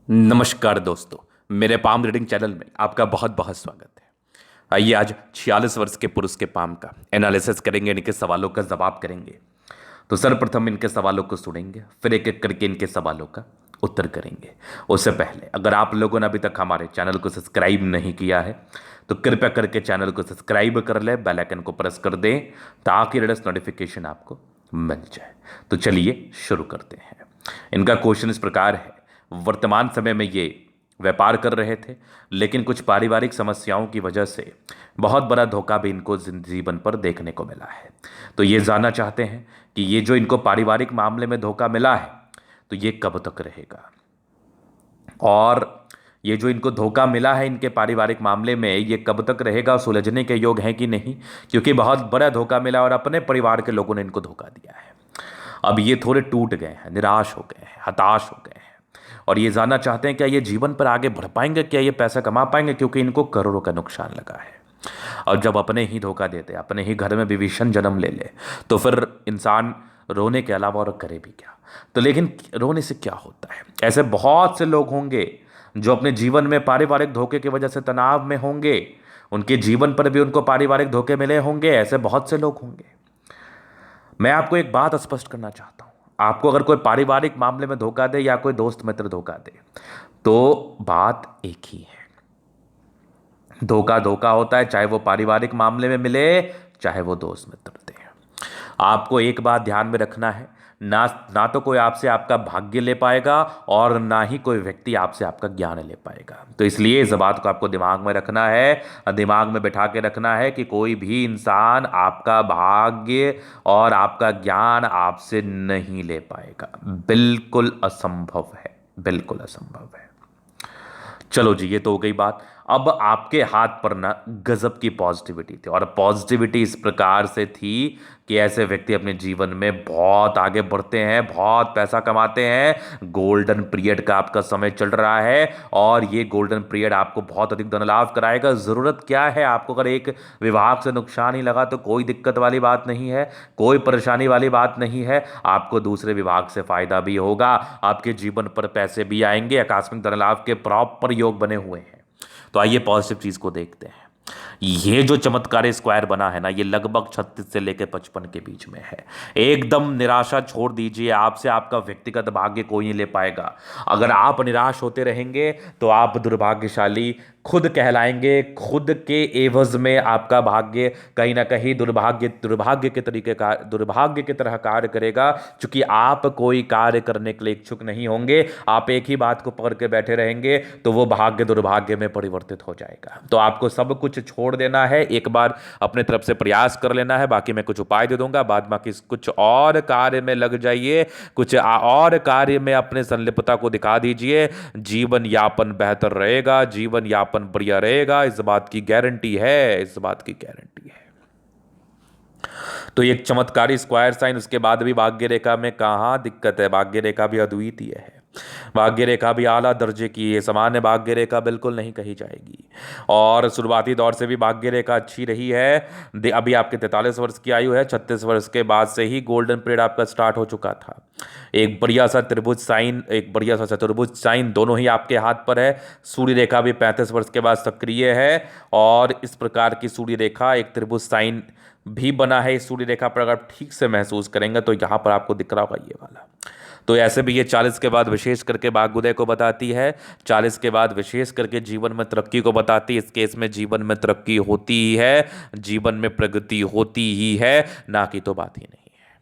नमस्कार दोस्तों। मेरे पाम रीडिंग चैनल में आपका बहुत बहुत स्वागत है। आइए आज 46 वर्ष के पुरुष के पाम का एनालिसिस करेंगे, इनके सवालों का जवाब करेंगे। तो सर्वप्रथम इनके सवालों को सुनेंगे, फिर एक एक करके इनके सवालों का उत्तर करेंगे। उससे पहले अगर आप लोगों ने अभी तक हमारे चैनल को सब्सक्राइब नहीं किया है तो कृपया करके चैनल को सब्सक्राइब कर ले, बेल आइकन को प्रेस कर दें ताकि लेटेस्ट नोटिफिकेशन आपको मिल जाए। तो चलिए शुरू करते हैं। इनका क्वेश्चन इस प्रकार है। वर्तमान समय में ये व्यापार कर रहे थे, लेकिन कुछ पारिवारिक समस्याओं की वजह से बहुत बड़ा धोखा भी इनको जीवन पर देखने को मिला है। तो ये जानना चाहते हैं कि ये जो इनको पारिवारिक मामले में धोखा मिला है तो ये कब तक रहेगा, और ये जो इनको धोखा मिला है इनके पारिवारिक मामले में ये कब तक रहेगा, सुलझने के योग है कि नहीं, क्योंकि बहुत बड़ा धोखा मिला और अपने परिवार के लोगों ने इनको धोखा दिया है। अब ये थोड़े टूट गए हैं, निराश हो गए हैं, हताश हो गए हैं और ये जानना चाहते हैं क्या ये जीवन पर आगे बढ़ पाएंगे, क्या ये पैसा कमा पाएंगे, क्योंकि इनको करोड़ों का नुकसान लगा है। और जब अपने ही धोखा देते, अपने ही घर में विभीषण जन्म ले ले, तो फिर इंसान रोने के अलावा और करे भी क्या। तो लेकिन रोने से क्या होता है, ऐसे बहुत से लोग होंगे जो अपने जीवन में पारिवारिक धोखे की वजह से तनाव में होंगे, उनके जीवन पर भी उनको पारिवारिक धोखे मिले होंगे, ऐसे बहुत से लोग होंगे। मैं आपको एक बात स्पष्ट करना चाहता हूं, आपको अगर कोई पारिवारिक मामले में धोखा दे या कोई दोस्त मित्र धोखा दे तो बात एक ही है। धोखा धोखा होता है, चाहे वो पारिवारिक मामले में मिले चाहे वो दोस्त मित्र दे। आपको एक बात ध्यान में रखना है, ना ना तो कोई आपसे आपका भाग्य ले पाएगा और ना ही कोई व्यक्ति आपसे आपका ज्ञान ले पाएगा। तो इसलिए इस बात को आपको दिमाग में रखना है, दिमाग में बैठा के रखना है कि कोई भी इंसान आपका भाग्य और आपका ज्ञान आपसे नहीं ले पाएगा। बिल्कुल असंभव है, बिल्कुल असंभव है। चलो जी, ये तो हो गई बात। अब आपके हाथ पर ना गजब की पॉजिटिविटी थी, और पॉजिटिविटी इस प्रकार से थी कि ऐसे व्यक्ति अपने जीवन में बहुत आगे बढ़ते हैं, बहुत पैसा कमाते हैं। गोल्डन पीरियड का आपका समय चल रहा है और ये गोल्डन पीरियड आपको बहुत अधिक धन लाभ कराएगा। ज़रूरत क्या है आपको, अगर एक विभाग से नुकसान ही लगा तो कोई दिक्कत वाली बात नहीं है, कोई परेशानी वाली बात नहीं है। आपको दूसरे विभाग से फायदा भी होगा, आपके जीवन पर पैसे भी आएंगे, आकस्मिक धन लाभ के प्रॉपर योग बने हुए हैं। तो आइए पॉजिटिव चीज को देखते हैं। ये जो चमत्कारी स्क्वायर बना है ना, ये लगभग 36 से लेकर 55 के बीच में है। एकदम निराशा छोड़ दीजिए, आपसे आपका व्यक्तिगत भाग्य कोई नहीं ले पाएगा। अगर आप निराश होते रहेंगे तो आप दुर्भाग्यशाली खुद कहलाएंगे, खुद के एवज में आपका भाग्य कहीं ना कहीं दुर्भाग्य की तरह कार्य करेगा, क्योंकि आप कोई कार्य करने के लिए इच्छुक नहीं होंगे। आप एक ही बात को पकड़ के बैठे रहेंगे तो वो भाग्य दुर्भाग्य में परिवर्तित हो जाएगा। तो आपको सब कुछ छोड़ देना है, एक बार अपने तरफ से प्रयास कर लेना है। बाकी मैं कुछ उपाय दे दूंगा, बाद बाकी कुछ और कार्य में लग जाइए, कुछ और कार्य में अपने संलिप्तता को दिखा दीजिए। जीवन यापन बेहतर रहेगा, जीवन यापन बढ़िया रहेगा, इस बात की गारंटी है, इस बात की गारंटी है। तो एक चमत्कारी स्क्वायर साइन, उसके बाद भी भाग्य रेखा में कहाँ दिक्कत है, भाग्य रेखा भी अद्वितीय है, भाग्य रेखा भी आला दर्जे की है, सामान्य भाग्य रेखा बिल्कुल नहीं कही जाएगी। और शुरुआती दौर से भी भाग्य रेखा अच्छी रही है। अभी आपके 43 वर्ष की आयु है, 36 वर्ष के बाद से ही गोल्डन पीरियड आपका स्टार्ट हो चुका था। एक बढ़िया सा त्रिभुज साइन, एक बढ़िया सा चतुर्भुज साइन, दोनों ही आपके हाथ पर है। सूर्य रेखा भी 35 वर्ष के बाद सक्रिय है, और इस प्रकार की सूर्य रेखा, एक त्रिभुज साइन भी बना है इस सूर्य रेखा पर। अगर आप ठीक से महसूस करेंगे तो यहाँ पर आपको दिख रहा होगा ये वाला। तो ऐसे भी ये 40 के बाद विशेष करके भाग्योदय को बताती है, 40 के बाद विशेष करके जीवन में तरक्की को बताती है। इस केस में जीवन में तरक्की होती ही है, जीवन में प्रगति होती ही है, ना कि तो बात ही नहीं है।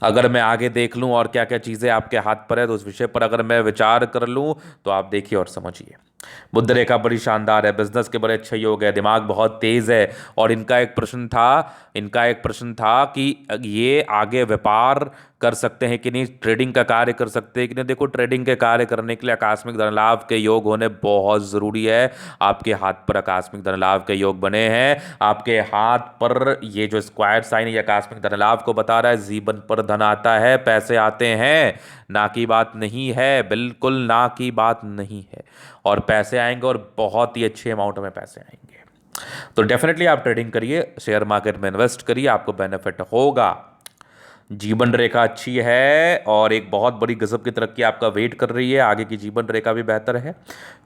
अगर मैं आगे देख लूं और क्या क्या चीज़ें आपके हाथ पर है, तो उस विषय पर अगर मैं विचार कर लूं तो आप देखिए और समझिए। बुध रेखा बड़ी शानदार है, बिजनेस के बड़े अच्छे योग है, दिमाग बहुत तेज है। और इनका एक प्रश्न था कि ये आगे व्यापार कर सकते हैं कि नहीं, ट्रेडिंग का कार्य कर सकते हैं कि नहीं। देखो, ट्रेडिंग के कार्य करने के लिए आकस्मिक धन लाभ के योग होने बहुत ज़रूरी है। आपके हाथ पर आकस्मिक धन लाभ के योग बने हैं, आपके हाथ पर ये जो स्क्वायर साइन ये आकस्मिक धन लाभ को बता रहा है। जीवन पर धन आता है, पैसे आते हैं, ना की बात नहीं है, बिल्कुल ना की बात नहीं है। और पैसे आएंगे और बहुत ही अच्छे अमाउंट में पैसे आएंगे। तो डेफिनेटली आप ट्रेडिंग करिए, शेयर मार्केट में इन्वेस्ट करिए, आपको बेनिफिट होगा। जीवन रेखा अच्छी है और एक बहुत बड़ी गजब की तरक्की आपका वेट कर रही है। आगे की जीवन रेखा भी बेहतर है।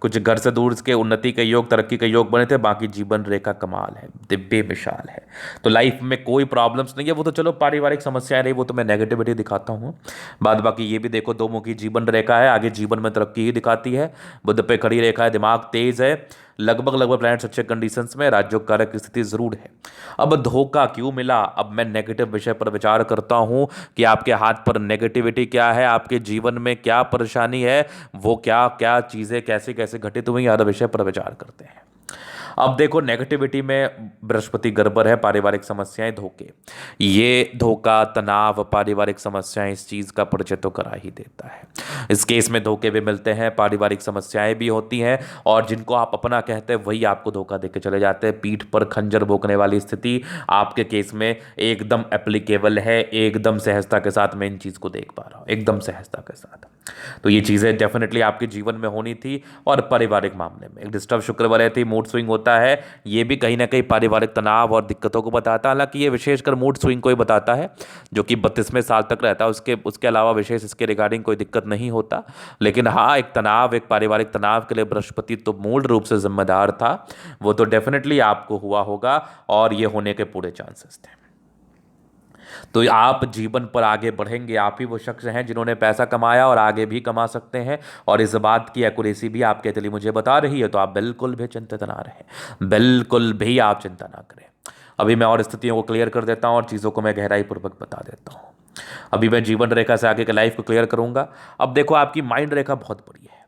कुछ घर से दूर के उन्नति के योग, तरक्की के योग बने थे, बाकी जीवन रेखा कमाल है, दिव्य मिसाल है। तो लाइफ में कोई प्रॉब्लम्स नहीं है। वो तो चलो पारिवारिक समस्याएं रही, वो तो मैं नेगेटिविटी दिखाता हूँ। बाद बाकी ये भी देखो, दो मुखी जीवन रेखा है, आगे जीवन में तरक्की ही दिखाती है। बुध पे खड़ी रेखा है, दिमाग तेज है, लगभग लगभग प्लैनेट्स अच्छे कंडीशंस में, राजयोग कारक की स्थिति जरूर है। अब धोखा क्यों मिला? अब मैं नेगेटिव विषय पर विचार करता हूं कि आपके हाथ पर नेगेटिविटी क्या है, आपके जीवन में क्या परेशानी है, वो क्या क्या चीजें कैसे कैसे घटित हुई, हर विषय पर विचार करते हैं। अब देखो, नेगेटिविटी में बृहस्पति गड़बड़ है, पारिवारिक समस्याएं, धोखे, ये धोखा, तनाव, पारिवारिक समस्याएं, इस चीज का परिचय तो करा ही देता है। इस केस में धोखे भी मिलते हैं, पारिवारिक समस्याएं भी होती हैं, और जिनको आप अपना कहते हैं वही आपको धोखा देके चले जाते हैं। पीठ पर खंजर भोंकने वाली स्थिति आपके केस में एकदम एप्लीकेबल है। एकदम सहजता के साथ मैं इन चीज को देख पा रहा हूं, एकदम सहजता के साथ। तो ये चीजें डेफिनेटली आपके जीवन में होनी थी। और पारिवारिक मामले में एक डिस्टर्ब शुक्र वलय थी, मूड स्विंग होता है, ये भी कहीं ना कहीं पारिवारिक तनाव और दिक्कतों को बताता है। हालांकि ये विशेषकर मूड स्विंग को ही बताता है, जो कि 32वें साल तक रहता है। उसके अलावा विशेष इसके रिगार्डिंग कोई दिक्कत नहीं होता। लेकिन हाँ, एक तनाव, एक पारिवारिक तनाव के लिए बृहस्पति तो मूल रूप से जिम्मेदार था। वो तो डेफिनेटली आपको हुआ होगा और ये होने के पूरे चांसेस थे। तो आप जीवन पर आगे बढ़ेंगे। आप ही वो शख्स हैं जिन्होंने पैसा कमाया और आगे भी कमा सकते हैं, और इस बात की एक्यूरेसी भी आपके दिली मुझे बता रही है। तो आप बिल्कुल भी चिंतित ना रहें, बिल्कुल भी आप चिंता ना करें। अभी मैं और स्थितियों को क्लियर कर देता हूं और चीज़ों को मैं गहराई पूर्वक बता देता हूं। अभी मैं जीवन रेखा से आगे के लाइफ को क्लियर करूंगा। अब देखो, आपकी माइंड रेखा बहुत बड़ी है।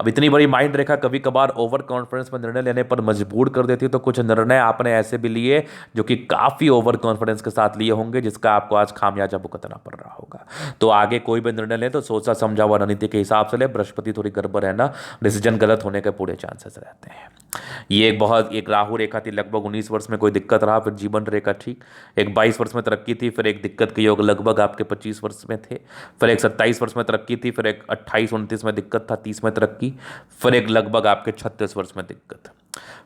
अब इतनी बड़ी माइंड रेखा कभी कभार ओवर कॉन्फिडेंस में निर्णय लेने पर मजबूर कर देती है। तो कुछ निर्णय आपने ऐसे भी लिए जो कि काफ़ी ओवर कॉन्फिडेंस के साथ लिए होंगे, जिसका आपको आज खामियाजा भुगतना पड़ रहा होगा। तो आगे कोई भी निर्णय ले तो सोचा समझा हुआ रणनीति के हिसाब से ले। बृहस्पति थोड़ी गड़बड़ है ना, डिसीजन गलत होने के पूरे चांसेस रहते हैं। ये एक राहु रेखा थी, लगभग 19 वर्ष में कोई दिक्कत रहा, फिर जीवन रेखा ठीक। एक 22 वर्ष में तरक्की थी, फिर एक दिक्कत के योग लगभग आपके 25 वर्ष में थे। फिर एक 27 वर्ष में तरक्की थी, फिर एक 28-29 में दिक्कत था, 30 में तरक्की, फिर एक लगभग आपके 36 वर्ष में दिक्कत,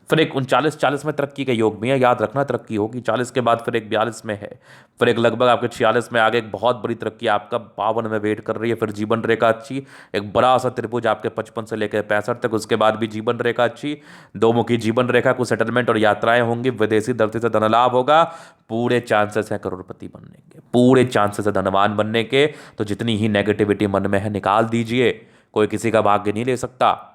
फिर एक 39-40 में तरक्की के योग में है। याद रखना, तरक्की होगी 40 के बाद, फिर एक 42 में है, फिर एक लगभग आपके 46 में आगे एक बहुत बड़ी तरक्की आपका 52 में वेट कर रही है। फिर जीवन रेखा अच्छी, एक बड़ा सा त्रिभुज आपके 55 से लेकर 65 तक, उसके बाद भी जीवन रेखा अच्छी, दो मुखी जीवन रेखा, कुछ सेटलमेंट और यात्राएं होंगी, विदेशी धरती से धन लाभ होगा, पूरे चांसेस हैं करोड़पति बनने के, पूरे चांसेस है धनवान बनने के। तो जितनी ही नेगेटिविटी मन में है निकाल दीजिए, कोई किसी का भाग्य नहीं ले सकता।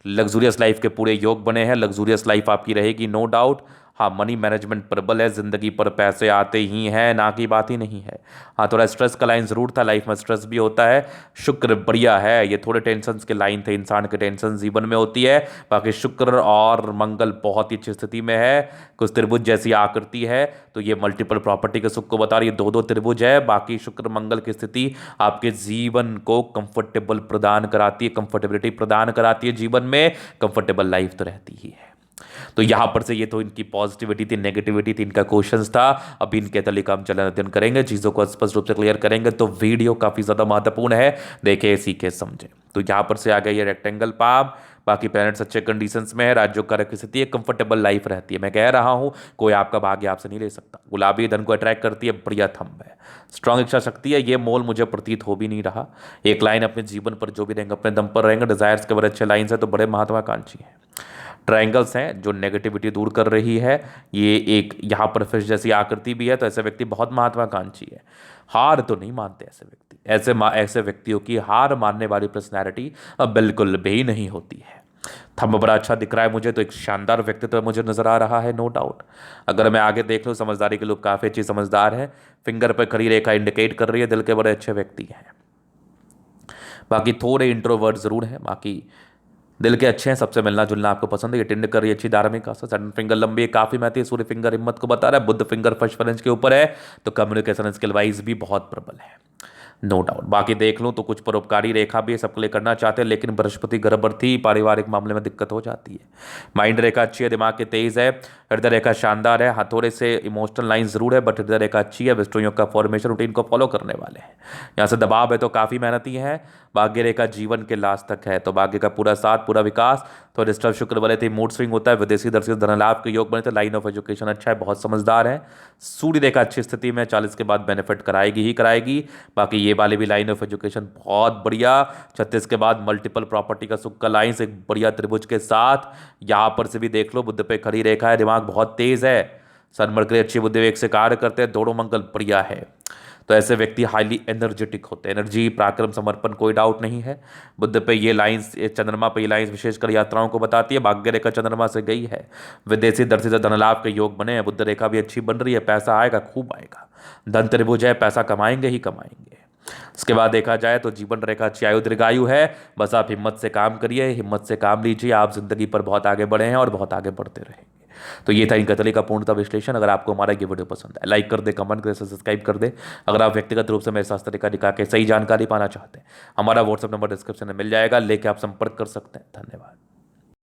लग्जूरियस लाइफ के पूरे योग बने हैं, लग्जूरियस लाइफ आपकी रहेगी, नो डाउट। हाँ, मनी मैनेजमेंट प्रबल है, जिंदगी पर पैसे आते ही हैं, ना की बात ही नहीं है। हाँ, थोड़ा स्ट्रेस का लाइन जरूर था, लाइफ में स्ट्रेस भी होता है। शुक्र बढ़िया है, ये थोड़े टेंशन के लाइन थे, इंसान के टेंशन जीवन में होती है। बाकी शुक्र और मंगल बहुत ही अच्छी स्थिति में है, कुछ त्रिभुज जैसी आकृति है, तो ये मल्टीपल प्रॉपर्टी के सुख को बता रही है। दो दो त्रिभुज है, बाकी शुक्र मंगल की स्थिति आपके जीवन को कंफर्टेबल प्रदान कराती है, कंफर्टेबिलिटी प्रदान कराती है, जीवन में कंफर्टेबल लाइफ तो रहती ही है। तो यहां पर से ये तो इनकी पॉजिटिविटी थी, नेगेटिविटी थी, इनका क्वेश्चंस था। अभी इनके तरीका हम चलन अध्ययन करेंगे, चीजों को स्पष्ट रूप से क्लियर करेंगे। तो वीडियो काफी ज्यादा महत्वपूर्ण है, देखे सीखे समझे। तो यहां पर से आ गया ये रेक्टेंगल पाम, बाकी प्लैनेट्स अच्छे कंडीशंस में है, राज्यों का स्थिति एक कंफर्टेबल लाइफ रहती है। मैं कह रहा हूं, कोई आपका भाग्य आपसे नहीं ले सकता। गुलाबी धन को अट्रैक्ट करती है, बढ़िया थंब है, स्ट्रांग इच्छा शक्ति है, ये मोल मुझे प्रतीत हो भी नहीं रहा। एक लाइन अपने जीवन पर जो भी रहेंगे अपने दम पर रहेंगे, डिजायर्स के बड़े अच्छे लाइन्स है, तो बड़े महत्वाकांक्षी हैं। ट्रायंगल्स हैं जो नेगेटिविटी दूर कर रही है। ये एक यहाँ पर फिश जैसी आकृति भी है, तो ऐसे व्यक्ति बहुत महत्वाकांक्षी है। हार तो नहीं मानते ऐसे व्यक्ति, ऐसे व्यक्तियों की हार मानने वाली पर्सनैलिटी अब बिल्कुल भी नहीं होती है। थंब बड़ा अच्छा दिख रहा है मुझे, तो एक शानदार व्यक्तित्व मुझे नजर आ रहा है, नो डाउट। अगर मैं आगे देख लूँ, समझदारी के लोग काफ़ी अच्छी समझदार है, फिंगर पर खड़ी रेखा इंडिकेट कर रही है दिल के बड़े अच्छे व्यक्ति हैं। बाकी थोड़े इंट्रोवर्ट जरूर हैं, बाकी दिल के अच्छे हैं, सबसे मिलना जुलना आपको पसंद है। ये टिंड कर, अच्छी धार्मिक आस्था, सैटर्न फिंगर लंबी है, काफी महत्व है। सूर्य फिंगर हिम्मत को बता रहा है, बुध फिंगर फर्स्ट फ्रेंच के ऊपर है, तो कम्युनिकेशन स्किल वाइज भी बहुत प्रबल है, नो डाउट। बाकी देख लूँ तो कुछ परोपकारी रेखा भी सबके लिए करना चाहते हैं, लेकिन बृहस्पति गड़बड़ थी, पारिवारिक मामले में दिक्कत हो जाती है। माइंड रेखा अच्छी है, दिमाग के तेज है, हृदय रेखा शानदार है। हाँ, थोड़े से इमोशनल लाइन जरूर है, बट हृदय रेखा अच्छी है। विष्णु योग का फॉर्मेशन रूटीन को फॉलो करने वाले हैं। यहाँ से दबाव है तो काफ़ी मेहनती है, भाग्य रेखा जीवन के लास्ट तक है, तो भाग्य का पूरा साथ, पूरा विकास। तो डिस्टर्ब शुक्र वाले थे, मूड स्विंग होता है, विदेशी दर्शन धन लाभ के योग बने, तो लाइन ऑफ एजुकेशन अच्छा है, बहुत समझदार है। सूर्य रेखा अच्छी स्थिति में 40 के बाद बेनिफिट कराएगी ही कराएगी। बाकी ये वाले भी लाइन ऑफ एजुकेशन बहुत बढ़िया। 36 के बाद मल्टीपल प्रॉपर्टी का सुख का लाइन से एक बढ़िया त्रिभुज के साथ, यहाँ पर से भी देख लो, बुध पे खड़ी रेखा है, दिमाग बहुत तेज है, सन मरकरी अच्छी बुद्धि विवेक से कार्य करते हैं, दोनों मंगल बढ़िया है। तो ऐसे व्यक्ति हाईली एनर्जेटिक होते हैं, एनर्जी, पराक्रम, समर्पण, कोई डाउट नहीं है। बुद्ध पे ये लाइंस, ये चंद्रमा पे ये लाइंस विशेषकर यात्राओं को बताती है। भाग्य रेखा चंद्रमा से गई है, विदेशी दर से धन लाभ के योग बने हैं, बुद्ध रेखा भी अच्छी बन रही है, पैसा आएगा, खूब आएगा, धन त्रिभुज है, पैसा कमाएंगे ही कमाएंगे। इसके बाद देखा जाए तो जीवन रेखा अच्छी आयु दीर्घायु है। बस आप हिम्मत से काम करिए, हिम्मत से काम लीजिए, आप जिंदगी पर बहुत आगे बढ़े हैं और बहुत आगे बढ़ते रहेंगे। तो ये था इनका तले का पूर्णतः विश्लेषण। अगर आपको हमारा ये वीडियो पसंद है, लाइक कर दे, कमेंट कर, सब्सक्राइब कर दे। अगर आप व्यक्तिगत रूप से मेरे साथ तरीका दिखा के सही जानकारी पाना चाहते हैं, हमारा व्हाट्सएप नंबर डिस्क्रिप्शन में मिल जाएगा, लेके आप संपर्क कर सकते हैं। धन्यवाद।